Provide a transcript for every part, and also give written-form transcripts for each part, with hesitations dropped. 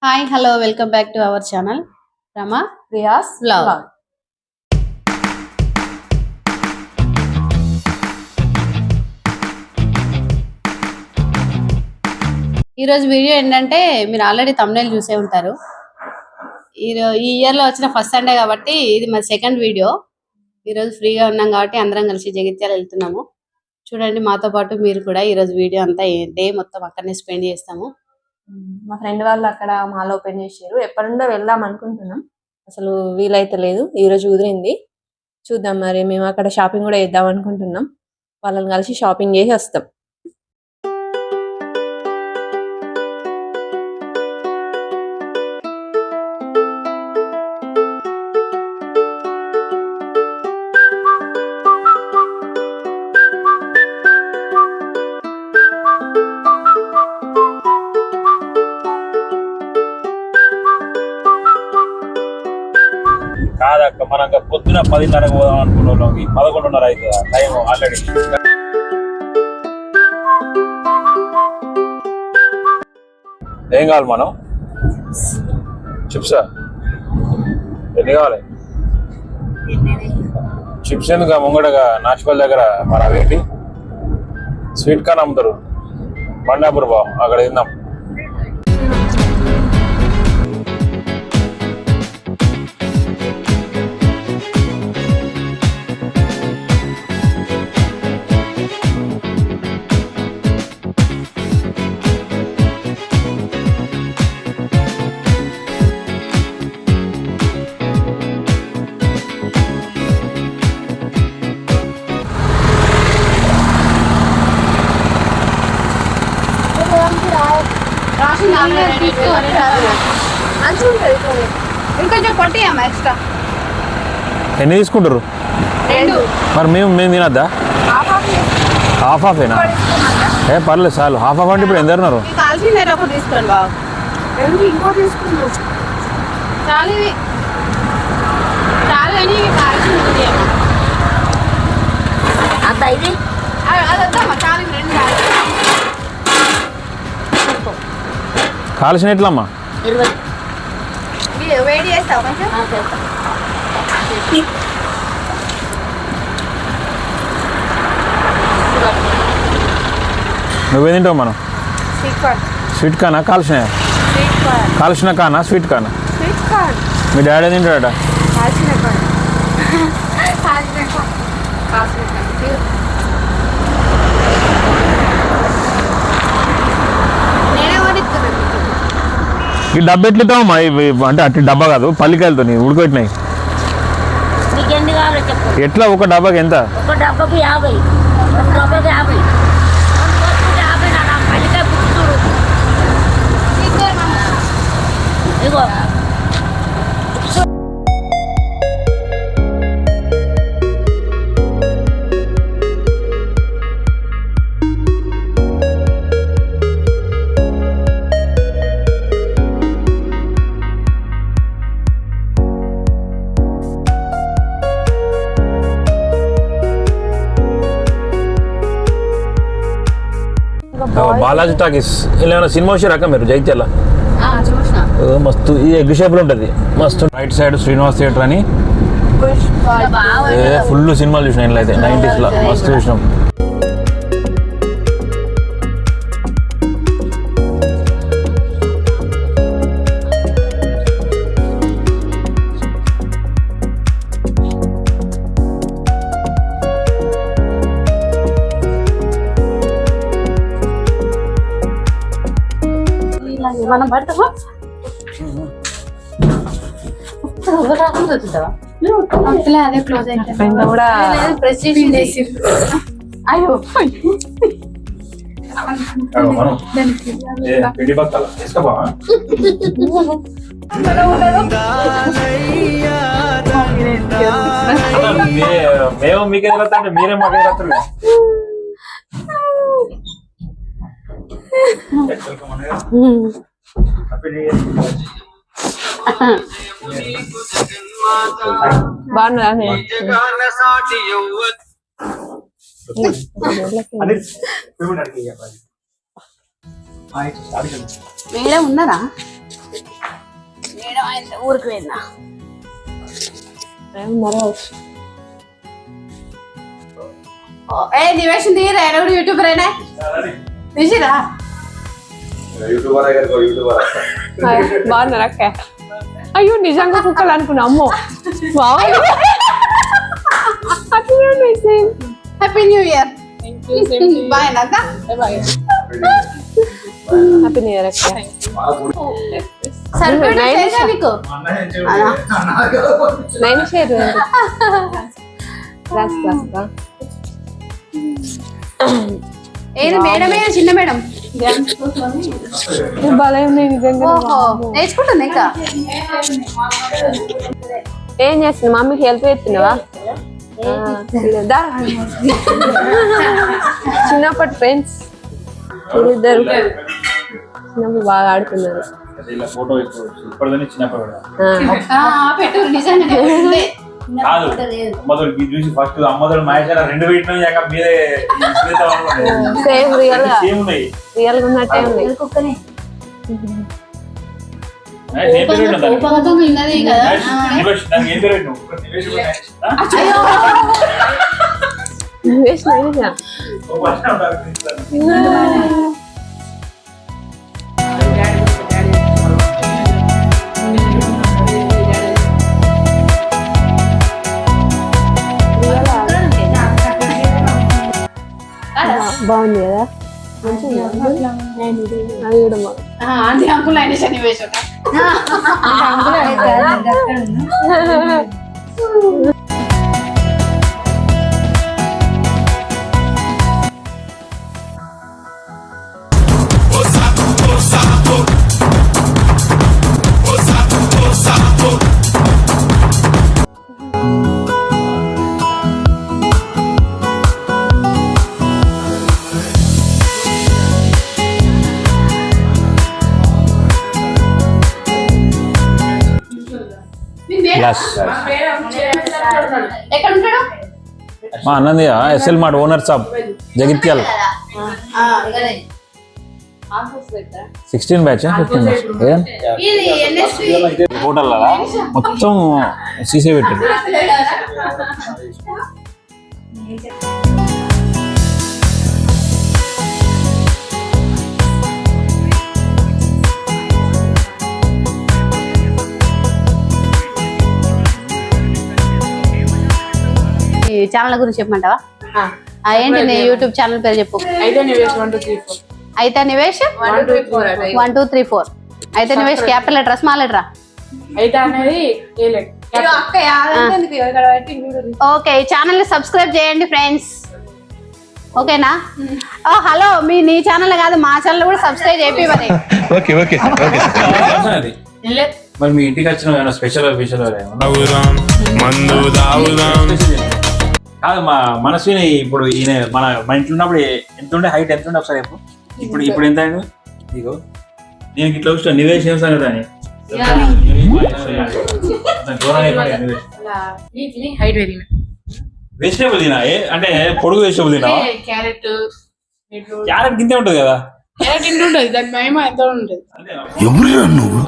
Hi hello welcome back to our channel Rama Priya's vlog. ఈరోజు video ఏంటంటే మీరు already thumbnail చూసే ఉంటారు. ఈ ఇయర్ లో వచ్చిన ఫస్ట్ సండే కాబట్టి ఇది మా సెకండ్ వీడియో. ఈరోజు ఫ్రీగా ఉన్నాం కాబట్టి అందరం కలిసి జగిత్యాల వెళ్తున్నాము. చూడండి మాతో పాటు మీరు కూడా ఈరోజు వీడియో అంతా డే మొత్తం అక్కడనే స్పెండ్ చేస్తాము. మా ఫ్రెండ్ వాళ్ళు అక్కడ మాల్ ఓపెన్ చేసారు. ఎప్పటి నుండో వెళ్దాం అనుకుంటున్నాం, అసలు వీలైతే లేదు. ఈ రోజు కుదిరింది. చూద్దాం, మరి మేము అక్కడ షాపింగ్ కూడా చేద్దాం అనుకుంటున్నాం. వాళ్ళని కలిసి షాపింగ్ చేసి వస్తాం. కాదక్క, మనం పొద్దున 10:30 పోదాం అనుకున్న వాళ్ళకి 11:30 అవుతుంది టైం ఆల్రెడీ. ఏం కావాలి మనం? చిప్సా? ఎన్ని కావాలి? చిప్స్ ఎందుకు ముంగడగా నాచుపల్లి దగ్గర మన అవేంటి స్వీట్ కార్న్ అమ్ముతారు, బండాపూర్ బావ, అక్కడ తిందాం. ఇంకొంచెం కొట్టియమ్మా ఎక్స్ట్రా. ఎన్ని తీసుకుంటారు మరి? మేము తినద్దా? హాఫ్ హాఫేనా? ఏ పర్లేదు చాలు. హాఫ్ హాఫ్ అంటే ఇప్పుడు ఎంత తిన్నారు? కాల్సిందే ఒకటి తీసుకోండి బాబు. ఇంకో తీసుకుంటారు చాలు. ఇవి చాలు అని కాల్సింది అంత ఇది అదొద్దమ్మా. చాలు రెండు కాల్చిన ఎట్లమ్మా? 20 వేడి చేస్తావు కొంచెం. నువ్వే తింటావు మనం? స్వీట్ కానా కాల్చిన? కాల్చిన కానా స్వీట్ కానా? మీ డాడీ తింటాడట. ఈ డబ్బా ఎట్లుతావమ్మా? అంటే అట్టి డబ్బా కాదు, పల్లికాయలతో ఉడకబెట్టినాయి. ఎట్లా ఒక డబ్బాకి ఎంత? ఒక డబ్బాకి 50. ఒక డబ్బాకి 50. ఇగో బాలాజీ టాకీస్ ఇలా సినిమా వచ్చారాక మీరు జైత్యాల? మస్తు ఈ ఎగ్ షేప్ లో ఉంటది, మస్తు. రైట్ సైడ్ శ్రీనివాస్ థియేటర్ అని ఫుల్ సినిమాలు చూసిన అయితే 90s లో మస్తు చూసినాం. మనం పడతామా? అదే క్లోజ్ అయితే కూడా అయ్యో మేము మీకు ఎదురవుతా అంటే మీరే మాకు ఎదురవుతారు. బాగున్నా మేడం ఉన్నారా? మేడం అయితే ఊరికి పోయిందా ఏ నివేశం తీయరా ఎవరు యూట్యూబర్ అయినా తీసిరా బాగున్నారా అక్క? అయ్యో నిజంగా కుక్కలు అనుకున్నా అమ్మో బాగుంది హ్యాపీ న్యూ ఇయర్ బాయ్ నాన్న హ్యాపీ న్యూ ఇయర్ అక్క. సరిపోయినా నీకు నైన్ షేర్ క్లాస్ క్లాస్ ఏది మేడమే చిన్న మేడం భలే ఉంది నిజంగా. ఓహో నేర్చుకుంటుంది ఇంకా ఏం చేస్తుంది మమ్మీకి హెల్ప్ చేస్తున్నావా? చిన్నప్పటి ఫ్రెండ్స్ వీళ్ళిద్దరు చిన్నప్పుడు బాగా ఆడుతున్నారు. పెట్టు నిజంగా కాదు అమ్మదోడికి చూసి ఫస్ట్ అమ్మదోడు మహేష్ రెండు పెట్టిన మీదే సేమ్ రియల్ గా సేమ్ ఉన్నాయి. రియల్ గా ఉన్నట్టే ఉంది. ఉన్నది కదా నివేష్ నైనిషా బాగుంది కదా మంచిగా అది కూడా బాగుంది. ఆంటీ అంకుల్ అయిన సన్నివేశం క్లాస్ ఎక్కడ ఉంటాడు మా అన్నది ఎస్ఎల్ మార్ట్ ఓనర్ సాబ్ జగిత్యాల 16 బ్యాచ్ 15 బ్యాచ్ ఇది ఎన్ఎస్పి హోటల్ మొత్తం సీసీ పెట్టింది. ఛానల్ గురించి చెప్పమంటావా? ఏంటి నీ యూట్యూబ్ ఛానల్ పేరు చెప్పు. అయితే నివేష్ 1 2 3 4 అయితే నివేష్ 1 2 3 4 అయితే Nivesh capital letter small letter అయితే అనేది ఏ లెటర్ ఓకే ఈ ఛానల్ ని సబ్స్క్రైబ్ చేయండి ఫ్రెండ్స్ ఓకేనా? ఓ హలో నీ ఛానల్ కాదు మా ఛానల్ కూడా సబ్స్క్రైబ్ చేపి మరి. ఓకే ఓకే మరి మీ ఇంటికి వచ్చిన స్పెషల్ కాదు మా మనస్విని ఇప్పుడు ఈయన మన ఇంట్లో ఉన్నప్పుడు ఎంత ఉండే హైట్ ఎంత ఉండే ఒకసారి ఇప్పుడు ఎంత అయింది? ఇగో నేను ఇట్లా వచ్చిన నివేష్ ఏం సంగతి అని వెజిటేబుల్ తినా అంటే పొడుగు వెజిటేబుల్ తినా? క్యారెట్ క్యారెట్ గింతే ఉంటది కదా. క్యారెట్ ఇంటి ఉంటుంది దాని మహిమ ఎంత ఉంటుంది. ఎవరురా నువ్వు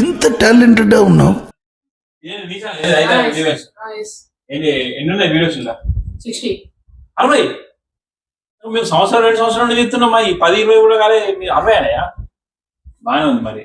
ఇంత టాలెంటెడ్ ఉన్నావు? ఎన్ని ఉన్నాయి వీడియోస్? 60 60. మేము సంవత్సరం 2 సంవత్సరాల నుండి చెప్తున్నాం. మా 10 20 కూడా కాలే 60 అయ్యా. బాగానే ఉంది మరి.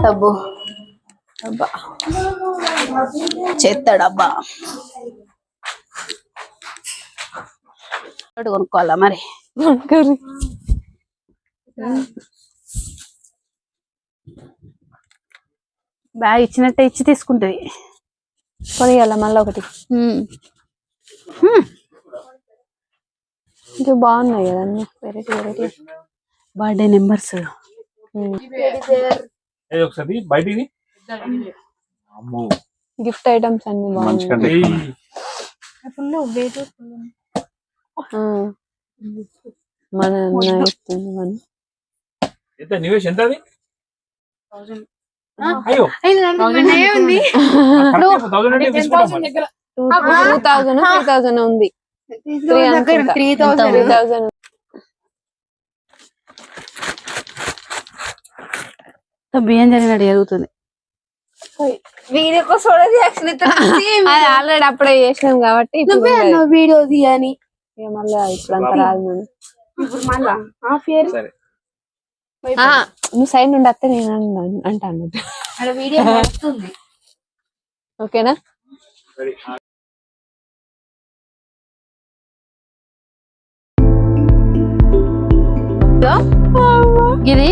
డబ్బు డబ్బా చెత్త డబ్బా కొనుక్కోవాలా మరి? బ్యాగ్ ఇచ్చినట్టే ఇచ్చి తీసుకుంటది. కొనియాల మళ్ళీ ఒకటి. ఇంకా బాగున్నాయి కదా అన్ని వెరైటీ వెరైటీ. Birthday numbers. ఒకసారి బయటికి గిఫ్ట్ ఐటమ్స్ అన్ని బాగున్నాయి. మన నివేష్ ఎంత అది? అయ్యో 2000 ఉంది. 3000 బియ్యం జరిగినట్టు జరుగుతుంది. వీడియో కోసం అది ఆల్రెడీ అప్పుడే చేసినాం కాబట్టి వీడియో తీయని మళ్ళీ ఇప్పుడు అంత రాదు. నువ్వు సైడ్ నుండి వస్తే నేను అంటాను. ఓకేనా?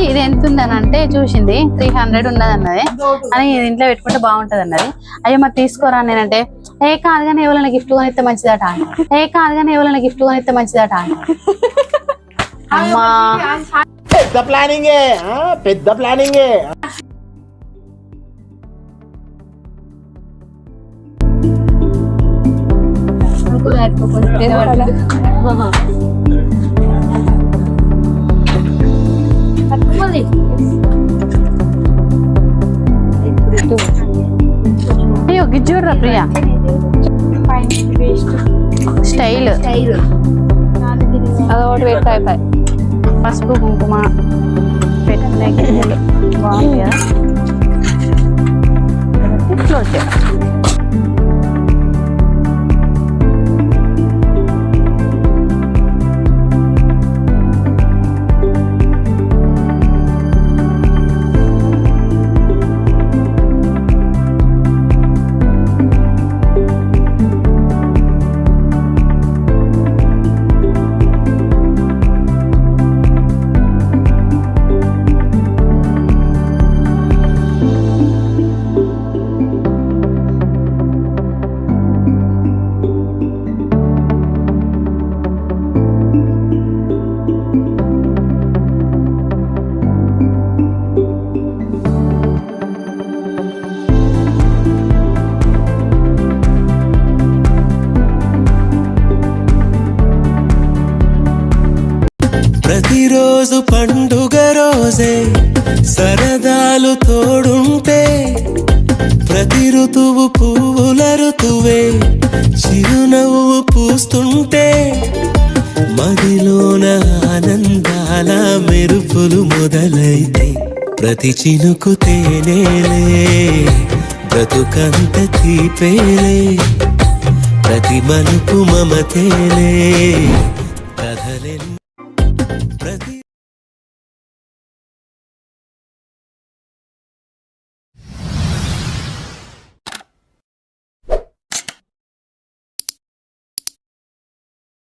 ఇది ఎంత ఉందని అంటే చూసింది 300 ఉన్నది అన్నది అని ఇంట్లో పెట్టుకుంటే బాగుంటది అన్నది. అయ్యో మరి తీసుకోరా నేనంటే ఏ కాదు కానీ ఎవరైనా గిఫ్ట్ కొనిస్తే మంచిదట అమ్మా పెద్ద ప్లానింగే. అయ్యో గిజ్జూడ్రా ప్రియా స్టైల్. అదొకటి పెడితే అయిపోయి. పసుపు కుంకుమ పెట్టుకునే గిన్నెలు బాగుంది కదా. క్లోజ్ చేయాలి. ప్రతిరోజు పండుగ రోజే సరదాలు తోడుంటే ప్రతి ఋతువు పువ్వుల ఋతువే చిరునవ్వు పూస్తుంటే మదిలోన ఆనందాల మెరుపులు మొదలైతే ప్రతి చినుకు తేనేలే బ్రతుకంత తీపేలే ప్రతి మలుపు మమతేలే కథలెన్నో